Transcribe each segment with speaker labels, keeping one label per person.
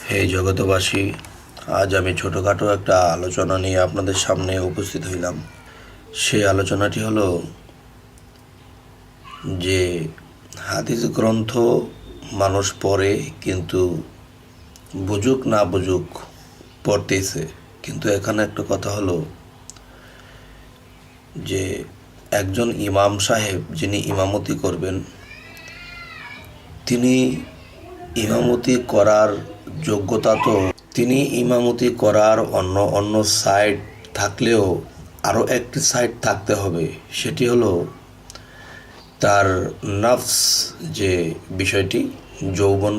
Speaker 1: হে জগতবাসী, আজ আমি ছোটোখাটো একটা আলোচনা নিয়ে আপনাদের সামনে উপস্থিত হইলাম। সেই আলোচনাটি হলো যে হাদিস গ্রন্থ মানুষ পড়ে, কিন্তু বুঝুক না বুঝুক পড়তেছে। কিন্তু এখানে একটা কথা হলো যে একজন ইমাম সাহেব যিনি ইমামতি করবেন, তিনি ইমামতি করার যোগ্যতা তো তিনি ইমামতি করার অন্য অন্য সাইড থাকলেও আরও একটি সাইড থাকতে হবে। সেটি হলো তার নাফস, যে বিষয়টি যৌবন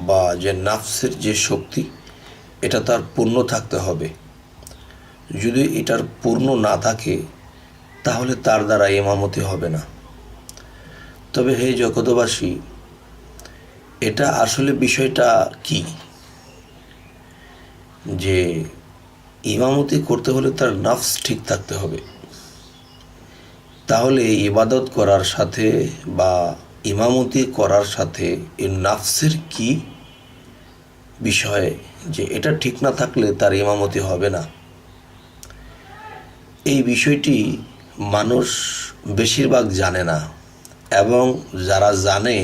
Speaker 1: বা যে নাফসের যে শক্তি, এটা তার পূর্ণ থাকতে হবে। যদি এটার পূর্ণ না থাকে তাহলে তার দ্বারা ইমামতি হবে না। তবে হে জগতবাসী, এটা আসলে বিষয়টা কি, যে ইমামতি করতে হলে তার নাফস ঠিক থাকতে হবে। তাহলে ইবাদত করার সাথে বা ইমামতি করার সাথে এই নাফসের কি বিষয়, যে এটা ঠিক না থাকলে তার ইমামতি হবে না। এই বিষয়টি মানুষ বেশিরভাগ জানে না, এবং যারা জানে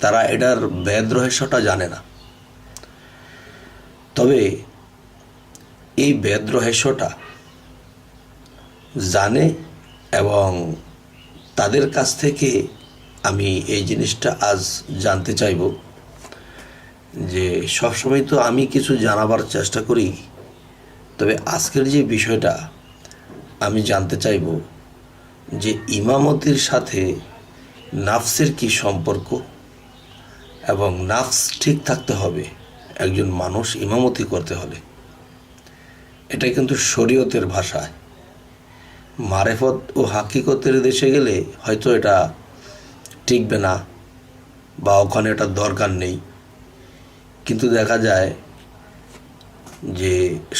Speaker 1: তারা এটার ভেদ রহস্যটা জানে না। তবে এই ভেদ রহস্যটা জানে, এবং তাদের কাছ থেকে আমি এই জিনিসটা আজ জানতে চাইব। যে সবসময় তো আমি কিছু জানাবার চেষ্টা করি, তবে আজকের যে বিষয়টা আমি জানতে চাইব যে ইমামতির সাথে নাফসের কি সম্পর্ক, এবং নাফস ঠিক থাকতে হবে একজন মানুষ ইমামতি করতে হলে। এটা কিন্তু শরীয়তের ভাষায়। মারেফত ও হাকিকতের দেশে গেলে হয়তো এটা টিকবে না, বা ওখানে এটা দরকার নেই। কিন্তু দেখা যায় যে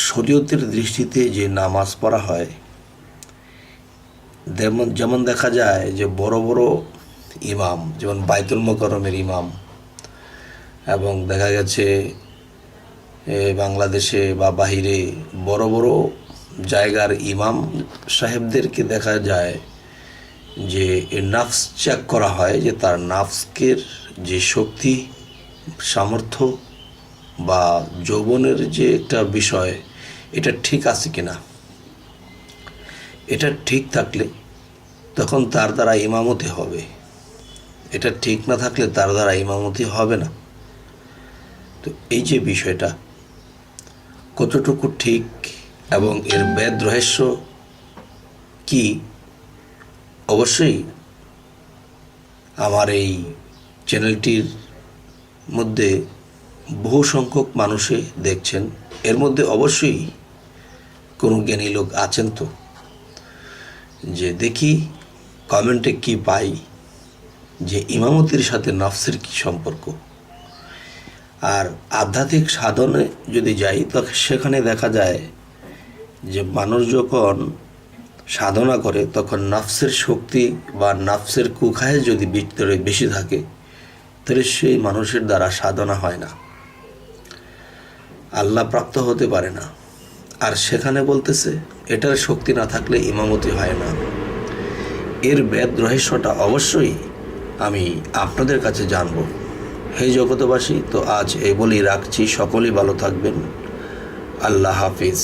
Speaker 1: শরীয়তের দৃষ্টিতে যে নামাজ পড়া হয়, যেমন দেখা যায় যে বড় বড় ইমাম, যেমন বাইতুল মোকাররমের ইমাম, এবং দেখা গেছে বাংলাদেশে বা বাহিরে বড় বড় জায়গার ইমাম সাহেবদেরকে দেখা যায় যে নাফস চেক করা হয়, যে তার নাফসকের যে শক্তি, সামর্থ্য বা যৌবনের যে একটা বিষয়, এটা ঠিক আছে কিনা। এটা ঠিক থাকলে তখন তার দ্বারা ইমামতি হবে। এটা ঠিক না থাকলে তার দ্বারা ইমামতি হবে না। তো এই যে বিষয়টা কতটুকু ঠিক এবং এর ভেদ রহস্য কি, অবশ্যই আমার এই চ্যানেলটির মধ্যে বহু সংখ্যক মানুষে দেখছেন, এর মধ্যে অবশ্যই কোনো জ্ঞানী লোক আছেন। তো যে দেখি কমেন্টে কি পাই, যে ইমামতির সাথে নফসের কি সম্পর্ক। আর আধ্যাত্মিক সাধনে যদি যাই, তখন সেখানে দেখা যায় যে মানুষ যখন সাধনা করে, তখন নফসের শক্তি বা নফসের কুখায় যদি ভিতরে বেশি থাকে, তাহলে সেই মানুষের দ্বারা সাধনা হয় না, আল্লাহ প্রাপ্ত হতে পারে না। আর সেখানে বলতেছে এটার শক্তি না থাকলে ইমামতি হয় না। এর ভেদ রহস্যটা অবশ্যই আমি আপনাদের কাছে জানব। হে জগতবাসী, তো আজ এই বলেই রাখছি। সকলেই ভালো থাকবেন। আল্লাহ হাফিজ।